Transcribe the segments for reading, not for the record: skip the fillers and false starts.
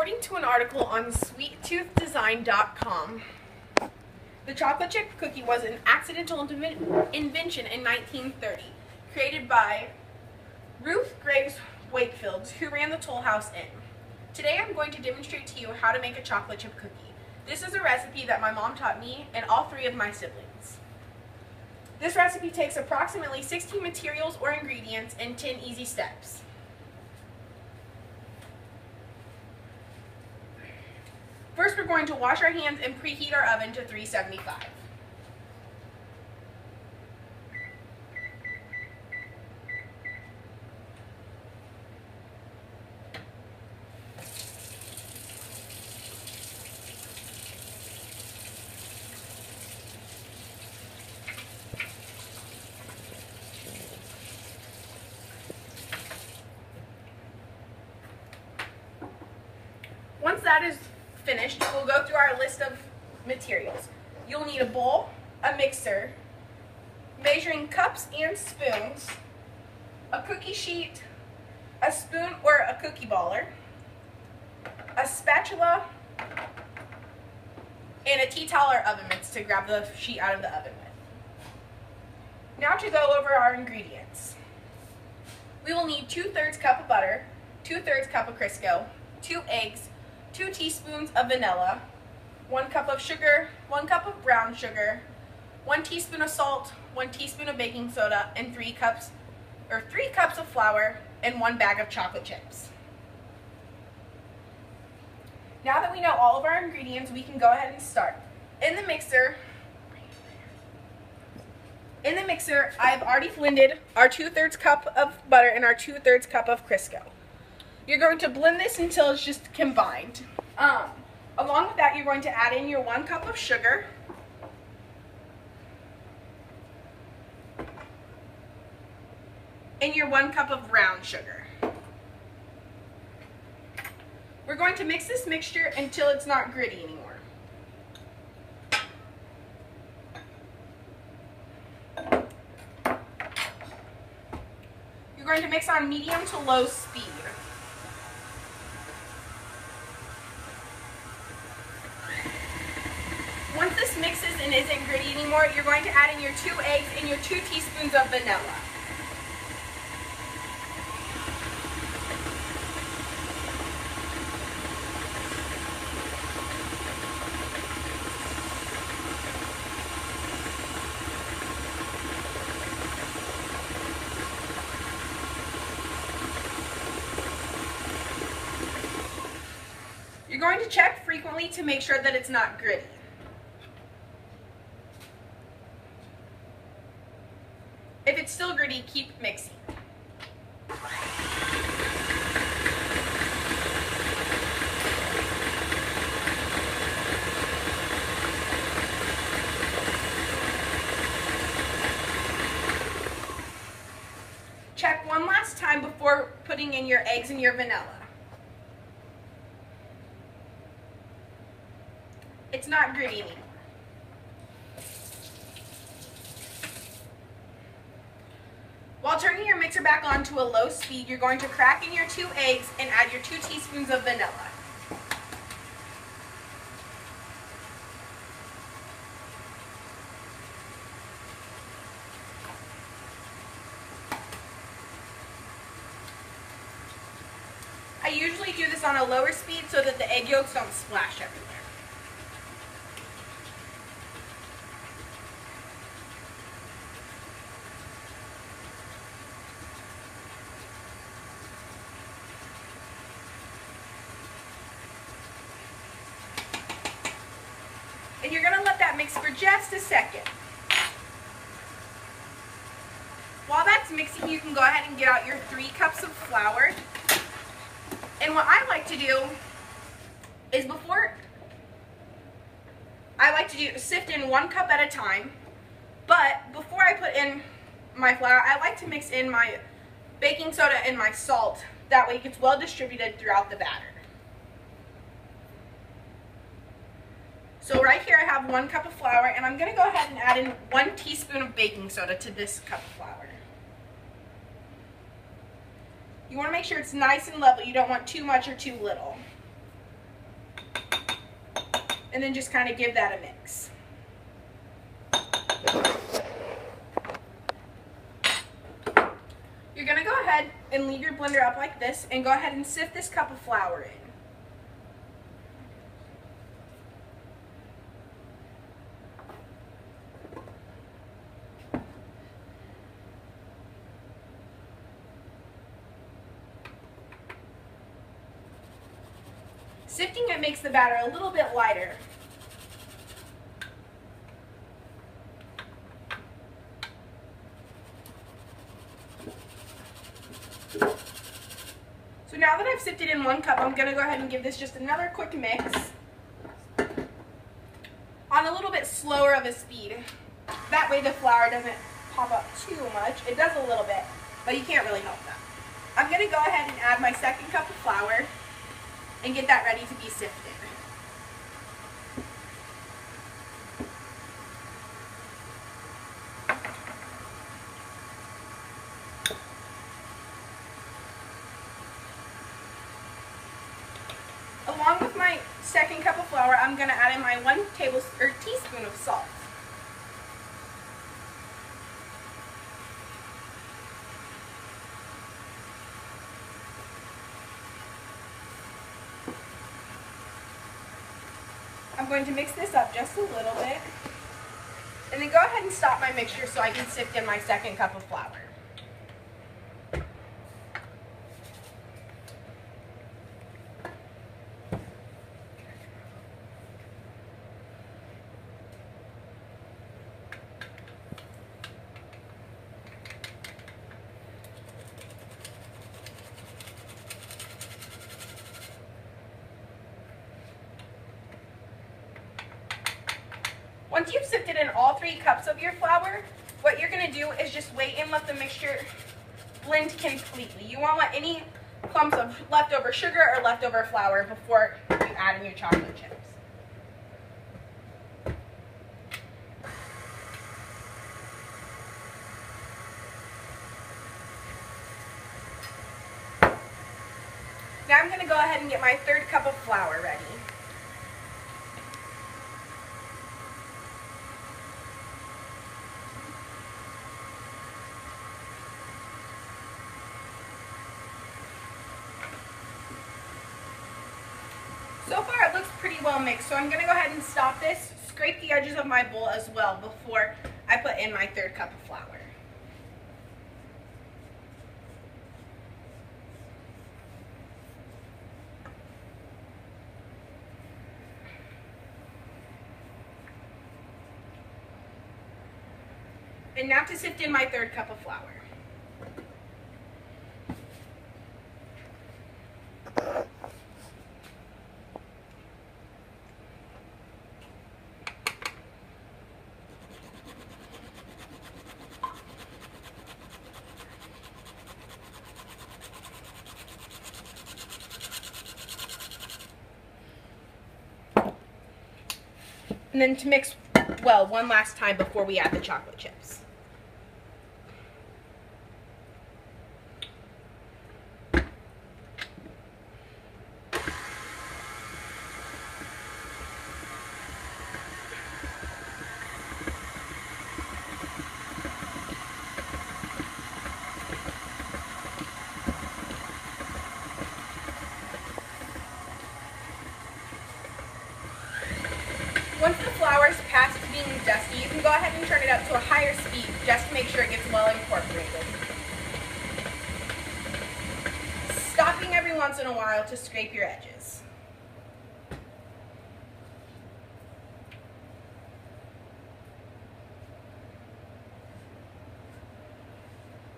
According to an article on SweetToothDesign.com, the chocolate chip cookie was an accidental invention in 1930, created by Ruth Graves Wakefield, who ran the Toll House Inn. Today I'm going to demonstrate to you how to make a chocolate chip cookie. This is a recipe that my mom taught me and all three of my siblings. This recipe takes approximately 16 materials or ingredients and 10 easy steps. First, we're going to wash our hands and preheat our oven to 375. Once that is finished, we'll go through our list of materials. You'll need a bowl, a mixer, measuring cups and spoons, a cookie sheet, a spoon or a cookie baller, a spatula, and a tea towel or oven mitts to grab the sheet out of the oven with. Now to go over our ingredients. We will need 2/3 cup of butter, 2/3 cup of Crisco, 2 eggs, 2 teaspoons of vanilla, 1 cup of sugar, 1 cup of brown sugar, 1 teaspoon of salt, 1 teaspoon of baking soda, and 3 cups of flour, and 1 bag of chocolate chips. Now that we know all of our ingredients, we can go ahead and start. In the mixer, I've already blended our 2/3 cup of butter and our 2/3 cup of Crisco. You're going to blend this until it's just combined. Along with that, you're going to add in your 1 cup of sugar, and your 1 cup of brown sugar. We're going to mix this mixture until it's not gritty anymore. You're going to mix on medium to low speed. Once this mixes and isn't gritty anymore, you're going to add in your 2 eggs and your 2 teaspoons of vanilla. You're going to check frequently to make sure that it's not gritty. If it's still gritty, keep mixing. Check one last time before putting in your eggs and your vanilla. It's not gritty anymore. While turning your mixer back on to a low speed, you're going to crack in your 2 eggs and add your 2 teaspoons of vanilla. I usually do this on a lower speed so that the egg yolks don't splash everywhere. And you're going to let that mix for just a second. While that's mixing, you can go ahead and get out your 3 cups of flour. And what I like to do is sift in 1 cup at a time. But before I put in my flour, I like to mix in my baking soda and my salt. That way it gets well distributed throughout the batter. So right here I have 1 cup of flour, and I'm going to go ahead and add in 1 teaspoon of baking soda to this cup of flour. You want to make sure it's nice and level. You don't want too much or too little. and then just kind of give that a mix. You're going to go ahead and leave your blender up like this and go ahead and sift this cup of flour in. Sifting it makes the batter a little bit lighter. So now that I've sifted in 1 cup, I'm going to go ahead and give this just another quick mix on a little bit slower of a speed. That way the flour doesn't pop up too much. It does a little bit, but you can't really help that. I'm going to go ahead and add my 2nd cup of flour and get that ready to be sifted. Along with my 2nd cup of flour, I'm going to add in my 1 teaspoon of salt. I'm going to mix this up just a little bit, and then go ahead and stop my mixture so I can sift in my 2nd cup of flour. Once you've sifted in all 3 cups of your flour, what you're going to do is just wait and let the mixture blend completely. You won't let any clumps of leftover sugar or leftover flour before you add in your chocolate chips. Now I'm going to go ahead and get my 3rd cup of flour ready. So far it looks pretty well mixed, so I'm going to go ahead and stop this, scrape the edges of my bowl as well before I put in my 3rd cup of flour. And now to sift in my 3rd cup of flour. And then to mix well one last time before we add the chocolate chips. Once the flour is past being dusty, you can go ahead and turn it up to a higher speed just to make sure it gets well incorporated. Stopping every once in a while to scrape your edges.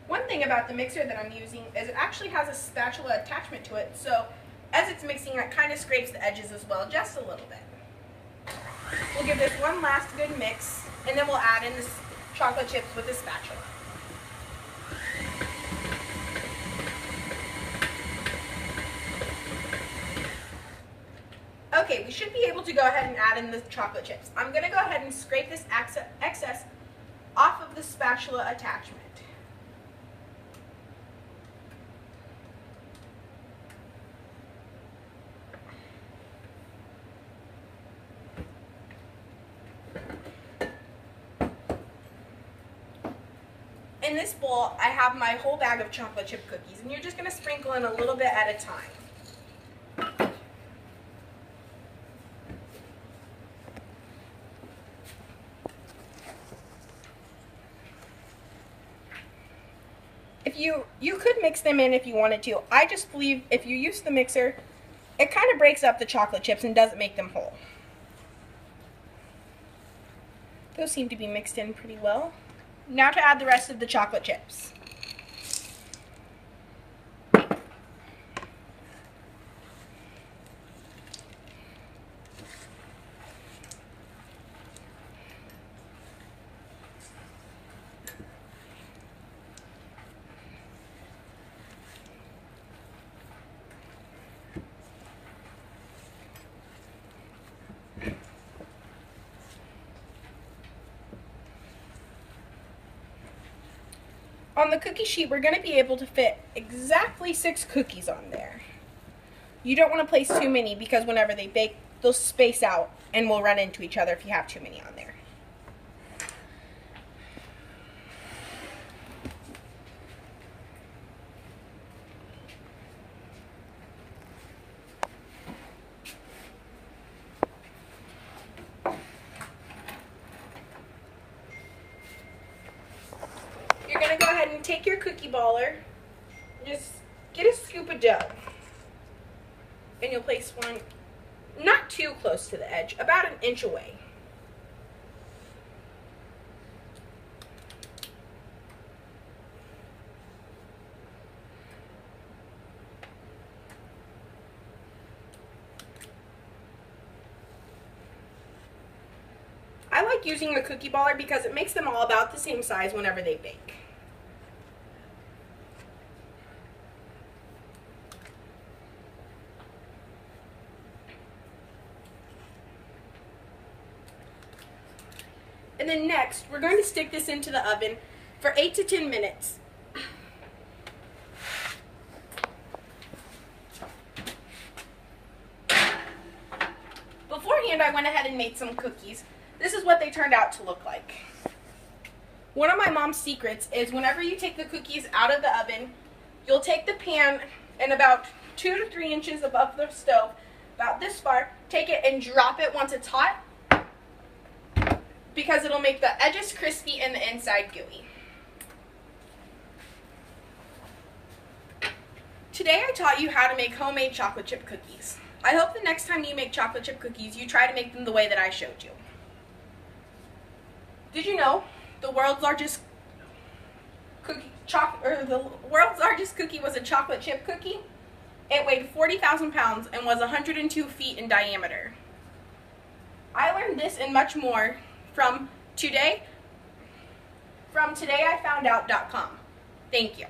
One thing about the mixer that I'm using is it actually has a spatula attachment to it, so as it's mixing, it kind of scrapes the edges as well, just a little bit. We'll give this one last good mix, and then we'll add in the chocolate chips with the spatula. Okay, we should be able to go ahead and add in the chocolate chips. I'm going to go ahead and scrape this excess off of the spatula attachment. in this bowl, I have my whole bag of chocolate chip cookies, and you're just going to sprinkle in a little bit at a time. You could mix them in if you wanted to. I just believe if you use the mixer, it kind of breaks up the chocolate chips and doesn't make them whole. Those seem to be mixed in pretty well. Now to add the rest of the chocolate chips. On the cookie sheet, we're going to be able to fit exactly 6 cookies on there. You don't want to place too many because whenever they bake, they'll space out and will run into each other if you have too many on there. You're going to go ahead and take your cookie baller, just get a scoop of dough, and you'll place one not too close to the edge, about an inch away. I like using the cookie baller because it makes them all about the same size whenever they bake. And then next, we're going to stick this into the oven for 8 to 10 minutes. Beforehand, I went ahead and made some cookies. This is what they turned out to look like. One of my mom's secrets is whenever you take the cookies out of the oven, you'll take the pan and about 2 to 3 inches above the stove, about this far, take it and drop it once it's hot, because it'll make the edges crispy and the inside gooey. Today I taught you how to make homemade chocolate chip cookies. I hope the next time you make chocolate chip cookies, you try to make them the way that I showed you. Did you know the world's largest cookie was a chocolate chip cookie? It weighed 40,000 pounds and was 102 feet in diameter. I learned this and much more from todayIfoundout.com. Thank you.